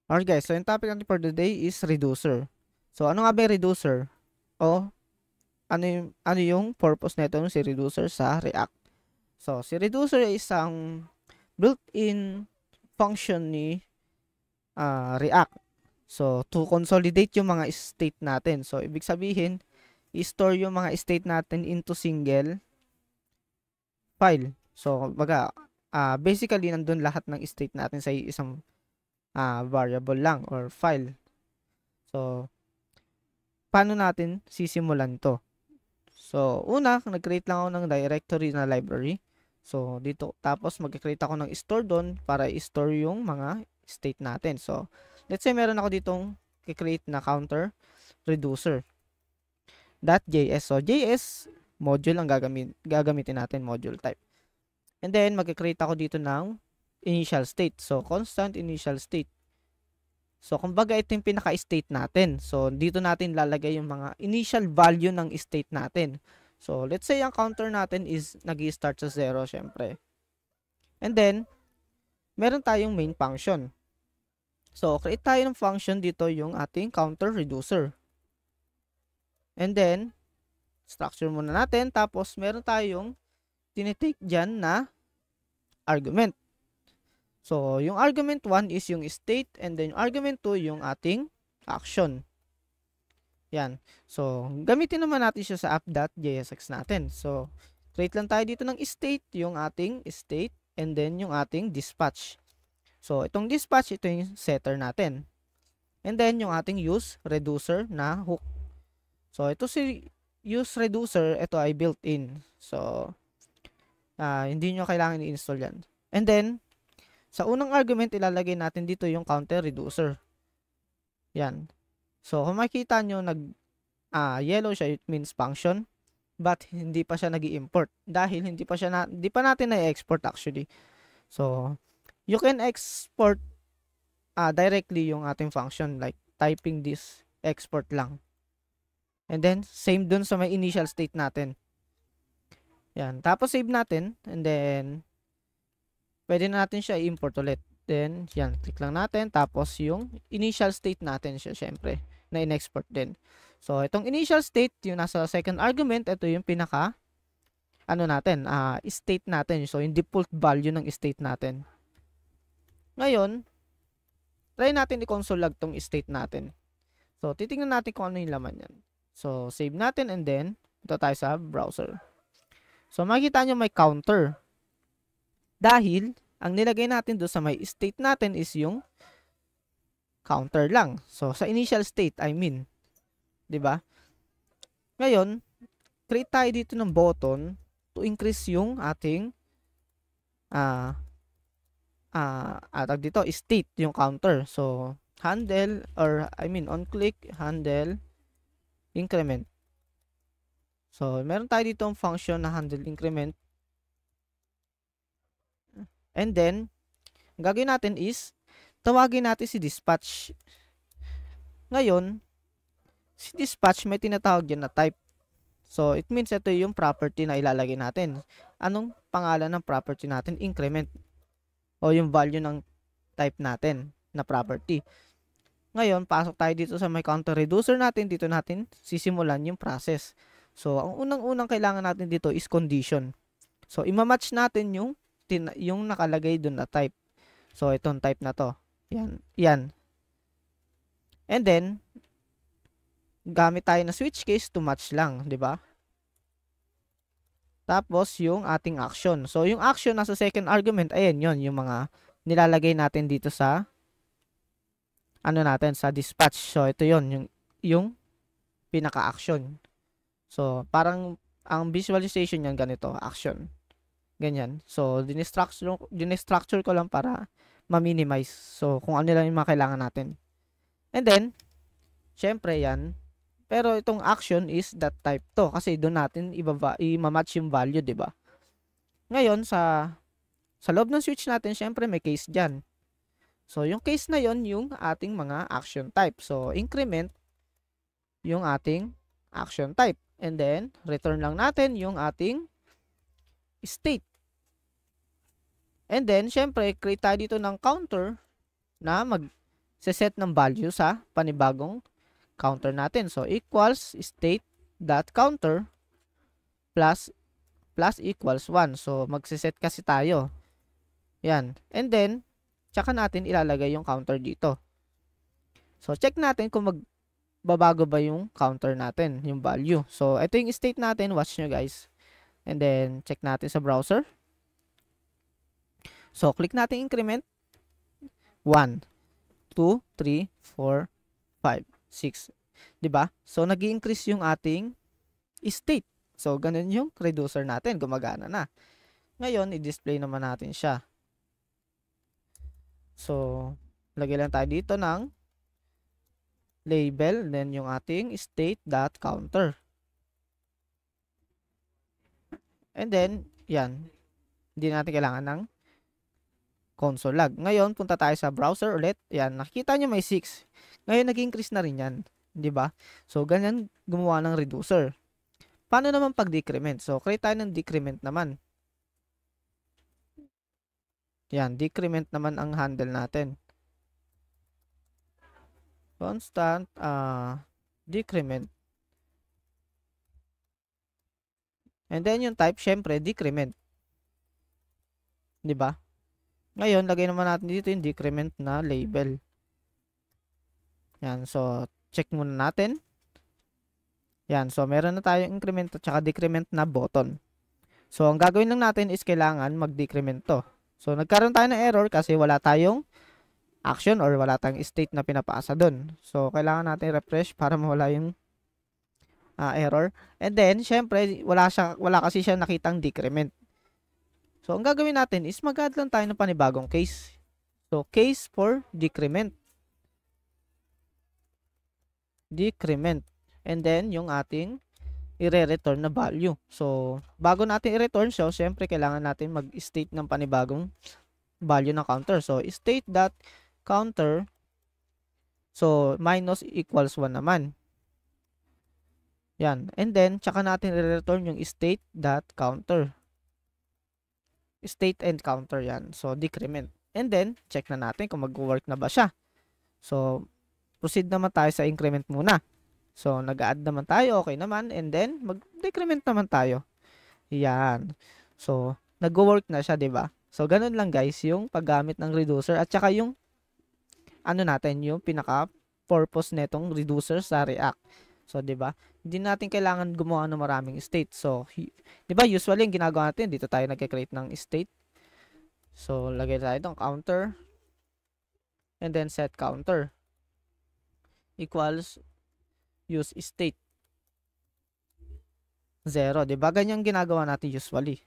Alright guys, so yung topic natin for today is reducer. So ano nga ba yung reducer? O ano yung purpose nito si reducer sa React? So si reducer ay isang built-in function ni React. So to consolidate yung mga state natin. So ibig sabihin, i-store yung mga state natin into single file. So basically nandun lahat ng state natin sa isang variable lang or file. So paano natin sisimulan to? So, una, nag-create lang ako ng directory na library. So, dito, tapos mag-create ako ng store doon para i-store yung mga state natin. So, let's say meron ako ditong i-create na counter reducer .js. So, JS module ang gagamitin natin, module type. And then, mag-create ako dito ng initial state. So, constant initial state. So, kumbaga ito yung pinaka-state natin. So, dito natin lalagay yung mga initial value ng state natin. So, let's say ang counter natin is nag-i-start sa 0, syempre. And then, meron tayong main function. So, create tayo ng function dito yung ating counter reducer. And then, structure muna natin. Tapos, meron tayong tinitake dyan na argument. So, yung argument 1 is yung state and then yung argument 2 yung ating action. Yan. So, gamitin naman natin siya sa app.jsx natin. So, create lang tayo dito ng state, yung ating state and then yung ating dispatch. So, itong dispatch, ito yung setter natin. And then, yung ating use reducer na hook. So, ito si use reducer, ito ay built-in. So, hindi nyo kailangan i-install yan. And then, sa unang argument, ilalagay natin dito yung counter reducer. Yan. So, kung makikita nyo, yellow siya, it means function. But, hindi pa siya nag-i-import. Dahil, hindi pa natin na-export actually. So, you can export directly yung ating function. Like, typing this, export lang. And then, same dun sa may initial state natin. Yan. Tapos, save natin. And then, pwede na natin siya i-import ulit. Then, yan, click lang natin. Tapos, yung initial state natin siya, syempre, na in-export din. So, itong initial state, yung nasa second argument, ito yung pinaka, state natin. So, yung default value ng state natin. Ngayon, try natin i-console log tong state natin. So, titingnan natin kung ano yung laman yan. So, save natin and then, ito tayo sa browser. So, makikita nyo may counter. Dahil, ang nilagay natin doon sa may state natin is yung counter lang. So, sa initial state, I mean. 'Di ba? Ngayon, create tayo dito ng button to increase yung ating dito, state, yung counter. So, handle, or I mean, on click, handle, increment. So, meron tayo dito ang function na handle increment. And then, ang gagawin natin is, tawagin natin si dispatch. Ngayon, si dispatch may tinatawag dyan na type. So, it means ito yung property na ilalagay natin. Anong pangalan ng property natin? Increment. O yung value ng type natin na property. Ngayon, pasok tayo dito sa may counter reducer natin. Dito natin sisimulan yung process. So, ang unang-unang kailangan natin dito is condition. So, imamatch natin yung nakalagay dun na type. So, itong type na to. Yan. And then, gamit tayo na switch case to match lang, 'di ba? Tapos, yung ating action. So, yung action nasa second argument, ayan yon yung mga nilalagay natin dito sa sa dispatch. So, ito yon yung pinaka-action. So, parang ang visualization yan ganito, action. Ganyan. So, dinestructure ko lang para ma-minimize. So, kung ano lang yung mga kailangan natin. And then, syempre yan, pero itong action is that type to kasi doon natin i-match yung value, 'di ba? Ngayon sa loob ng switch natin, syempre may case diyan. So yung case na yon yung ating mga action type. So increment yung ating action type and then return lang natin yung ating state. And then syempre create tayo dito ng counter na set ng value sa panibagong counter natin. So, equals state.counter plus equals 1. So, magsiset kasi tayo. Yan. And then, tsaka natin ilalagay yung counter dito. So, check natin kung magbabago ba yung counter natin, yung value. So, ito yung state natin. Watch nyo guys. And then, check natin sa browser. So, click natin increment. 1, 2, 3, 4, 5, 6. Diba? So, nag-i-increase yung ating state. So, ganun yung reducer natin. Gumagana na. Ngayon, i-display naman natin siya. So, lagay lang tayo dito ng label. Then, yung ating state.counter. And then, yan. Hindi natin kailangan ng console log. Ngayon, punta tayo sa browser ulit. Yan, nakikita nyo may 6. Ngayon, nag-increase na rin yan. Diba? So, ganyan gumawa ng reducer. Paano naman pag-decrement? So, create tayo ng decrement naman. Yan, decrement naman ang handle natin. Constant, decrement. And then, yung type, syempre, decrement. Diba? Ngayon, lagay naman natin dito yung decrement na label. Yan, so, check muna natin. Yan, so meron na tayong increment at saka decrement na button. So, ang gagawin lang natin is kailangan mag-decrement to. So, nagkaroon tayo ng error kasi wala tayong action or wala tayong state na pinapasa dun. So, kailangan natin refresh para mawala yung error. And then, syempre, wala kasi siya nakitang decrement. So, ang gagawin natin is mag-add lang tayo ng panibagong case. So, case for decrement. Decrement. And then, yung ating i-return na value. So, bago natin i-return siya, syempre, kailangan natin mag-state ng panibagong value ng counter. So, state.counter. So, minus equals 1 naman. Yan. And then, tsaka natin i-return yung state.counter. State and counter yan. So, decrement. And then, check na natin kung mag-work na ba siya. So, proceed naman tayo sa increment muna. So, nag-add naman tayo, okay naman. And then, mag-decrement naman tayo. Yan. So, nag-work na siya, diba? So, ganun lang guys, yung paggamit ng reducer. At saka yung, natin, yung pinaka-purpose netong reducer sa React. So, diba? Hindi natin kailangan gumawa ng maraming state. So, diba, usually, yung ginagawa natin, dito tayo nag-create ng state. So, lagay tayo itong counter. And then, set counter. Equals use state 0, diba? Ganyan ginagawa natin usually.